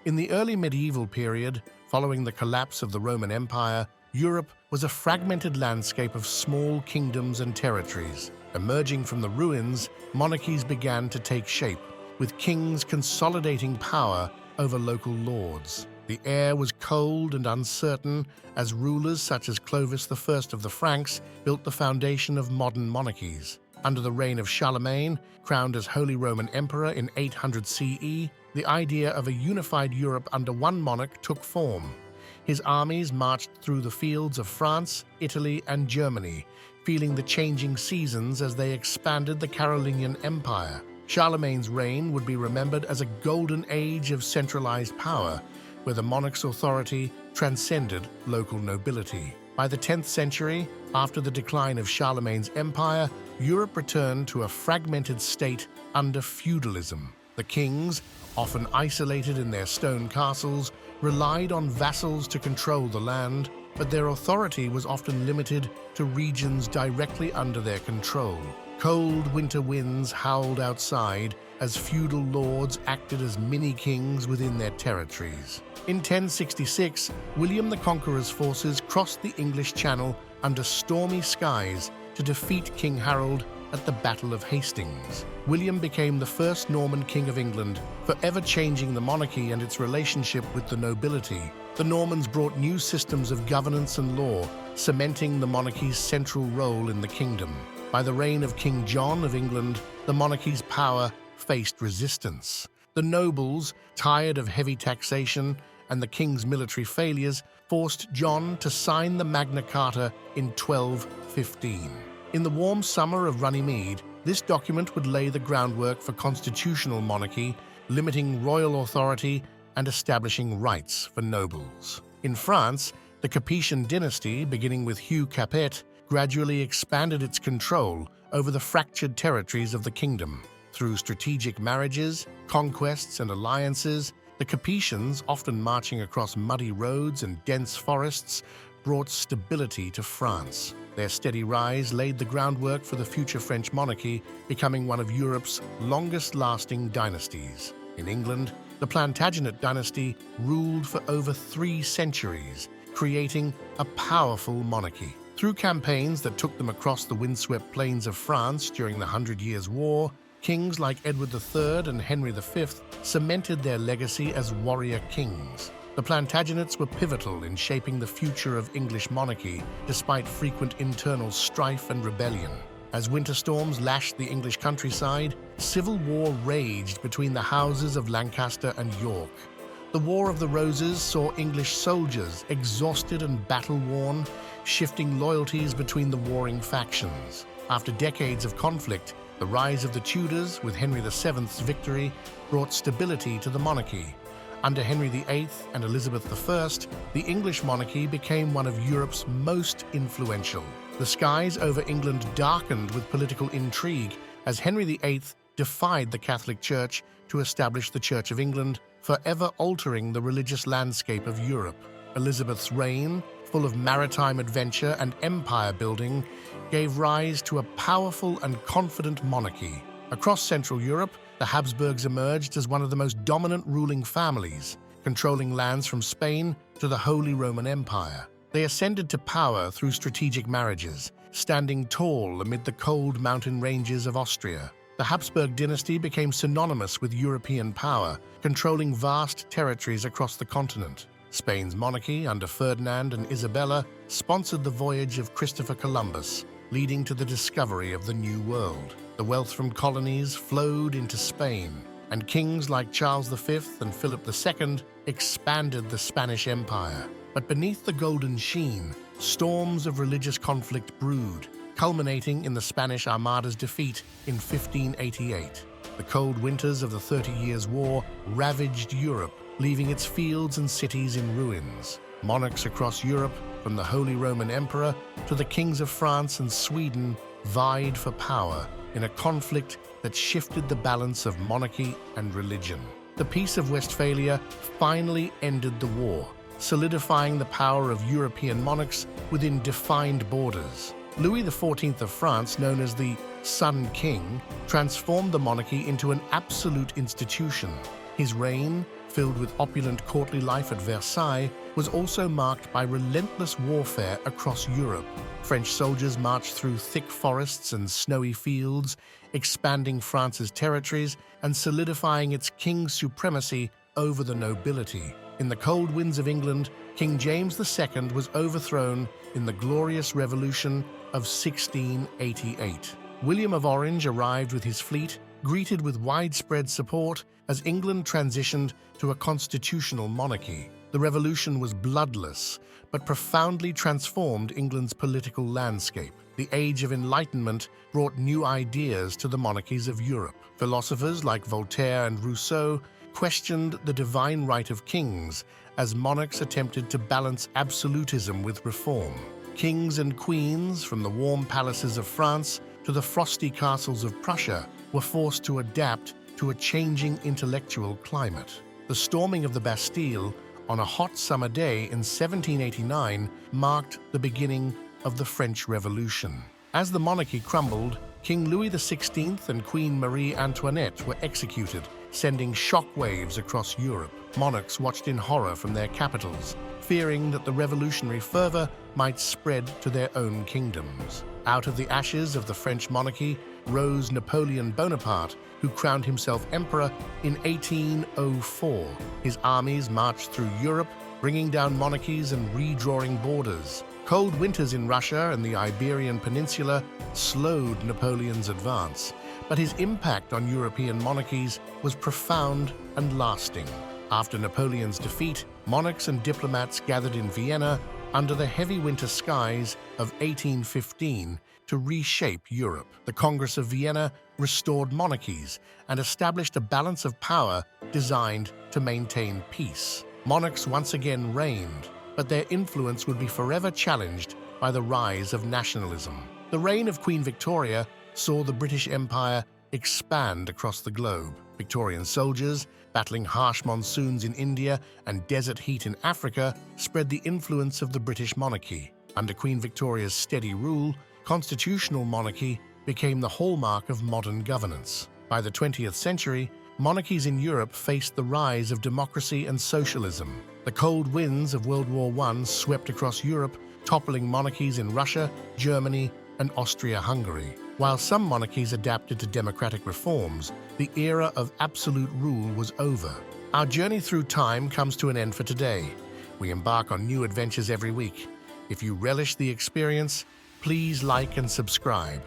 In the early medieval period, following the collapse of the Roman Empire, Europe was a fragmented landscape of small kingdoms and territories. Emerging from the ruins, monarchies began to take shape, with kings consolidating power over local lords. The air was cold and uncertain as rulers such as Clovis I of the Franks built the foundation of modern monarchies. Under the reign of Charlemagne, crowned as Holy Roman Emperor in 800 CE, the idea of a unified Europe under one monarch took form. His armies marched through the fields of France, Italy, and Germany, feeling the changing seasons as they expanded the Carolingian Empire. Charlemagne's reign would be remembered as a golden age of centralized power, where the monarch's authority transcended local nobility. By the 10th century, after the decline of Charlemagne's empire, Europe returned to a fragmented state under feudalism. The kings, often isolated in their stone castles, relied on vassals to control the land, but their authority was often limited to regions directly under their control. Cold winter winds howled outside as feudal lords acted as mini-kings within their territories. In 1066, William the Conqueror's forces crossed the English Channel under stormy skies to defeat King Harold at the Battle of Hastings. William became the first Norman king of England, forever changing the monarchy and its relationship with the nobility. The Normans brought new systems of governance and law, cementing the monarchy's central role in the kingdom. By the reign of King John of England, the monarchy's power faced resistance. The nobles, tired of heavy taxation and the king's military failures, forced John to sign the Magna Carta in 1215. In the warm summer of Runnymede, this document would lay the groundwork for constitutional monarchy, limiting royal authority and establishing rights for nobles. In France, the Capetian dynasty, beginning with Hugh Capet, gradually expanded its control over the fractured territories of the kingdom. Through strategic marriages, conquests, and alliances, the Capetians, often marching across muddy roads and dense forests, brought stability to France. Their steady rise laid the groundwork for the future French monarchy, becoming one of Europe's longest-lasting dynasties. In England, the Plantagenet dynasty ruled for over 3 centuries, creating a powerful monarchy. Through campaigns that took them across the windswept plains of France during the 100 Years' War, kings like Edward III and Henry V cemented their legacy as warrior kings. The Plantagenets were pivotal in shaping the future of English monarchy, despite frequent internal strife and rebellion. As winter storms lashed the English countryside, civil war raged between the houses of Lancaster and York. The War of the Roses saw English soldiers, exhausted and battle-worn, shifting loyalties between the warring factions. After decades of conflict, the rise of the Tudors, with Henry VII's victory, brought stability to the monarchy. Under Henry VIII and Elizabeth I, the English monarchy became one of Europe's most influential. The skies over England darkened with political intrigue as Henry VIII defied the Catholic Church to establish the Church of England, forever altering the religious landscape of Europe. Elizabeth's reign, full of maritime adventure and empire building, gave rise to a powerful and confident monarchy. Across Central Europe, the Habsburgs emerged as one of the most dominant ruling families, controlling lands from Spain to the Holy Roman Empire. They ascended to power through strategic marriages, standing tall amid the cold mountain ranges of Austria. The Habsburg dynasty became synonymous with European power, controlling vast territories across the continent. Spain's monarchy, under Ferdinand and Isabella, sponsored the voyage of Christopher Columbus, leading to the discovery of the New World. The wealth from colonies flowed into Spain, and kings like Charles V and Philip II expanded the Spanish Empire. But beneath the golden sheen, storms of religious conflict brewed, culminating in the Spanish Armada's defeat in 1588. The cold winters of the 30 Years' War ravaged Europe, leaving its fields and cities in ruins. Monarchs across Europe, from the Holy Roman Emperor to the kings of France and Sweden, vied for power in a conflict that shifted the balance of monarchy and religion. The Peace of Westphalia finally ended the war, solidifying the power of European monarchs within defined borders. Louis XIV of France, known as the Sun King, transformed the monarchy into an absolute institution. His reign, filled with opulent courtly life at Versailles, was also marked by relentless warfare across Europe. French soldiers marched through thick forests and snowy fields, expanding France's territories and solidifying its king's supremacy over the nobility. In the cold winds of England, King James II was overthrown in the Glorious Revolution of 1688. William of Orange arrived with his fleet, greeted with widespread support as England transitioned to a constitutional monarchy. The revolution was bloodless, but profoundly transformed England's political landscape. The Age of Enlightenment brought new ideas to the monarchies of Europe. Philosophers like Voltaire and Rousseau questioned the divine right of kings as monarchs attempted to balance absolutism with reform. Kings and queens, from the warm palaces of France to the frosty castles of Prussia, were forced to adapt to a changing intellectual climate. The storming of the Bastille on a hot summer day in 1789 marked the beginning of the French Revolution. As the monarchy crumbled, King Louis XVI and Queen Marie Antoinette were executed, sending shockwaves across Europe. Monarchs watched in horror from their capitals, fearing that the revolutionary fervor might spread to their own kingdoms. Out of the ashes of the French monarchy rose Napoleon Bonaparte, who crowned himself emperor in 1804. His armies marched through Europe, bringing down monarchies and redrawing borders. Cold winters in Russia and the Iberian Peninsula slowed Napoleon's advance, but his impact on European monarchies was profound and lasting. After Napoleon's defeat, monarchs and diplomats gathered in Vienna under the heavy winter skies of 1815 to reshape Europe. The Congress of Vienna restored monarchies and established a balance of power designed to maintain peace. Monarchs once again reigned, but their influence would be forever challenged by the rise of nationalism. The reign of Queen Victoria saw the British Empire expand across the globe. Victorian soldiers, battling harsh monsoons in India and desert heat in Africa, spread the influence of the British monarchy. Under Queen Victoria's steady rule, constitutional monarchy became the hallmark of modern governance. By the 20th century, monarchies in Europe faced the rise of democracy and socialism. The cold winds of World War I swept across Europe, toppling monarchies in Russia, Germany, and Austria-Hungary. While some monarchies adapted to democratic reforms, the era of absolute rule was over. Our journey through time comes to an end for today. We embark on new adventures every week. If you relish the experience, please like and subscribe.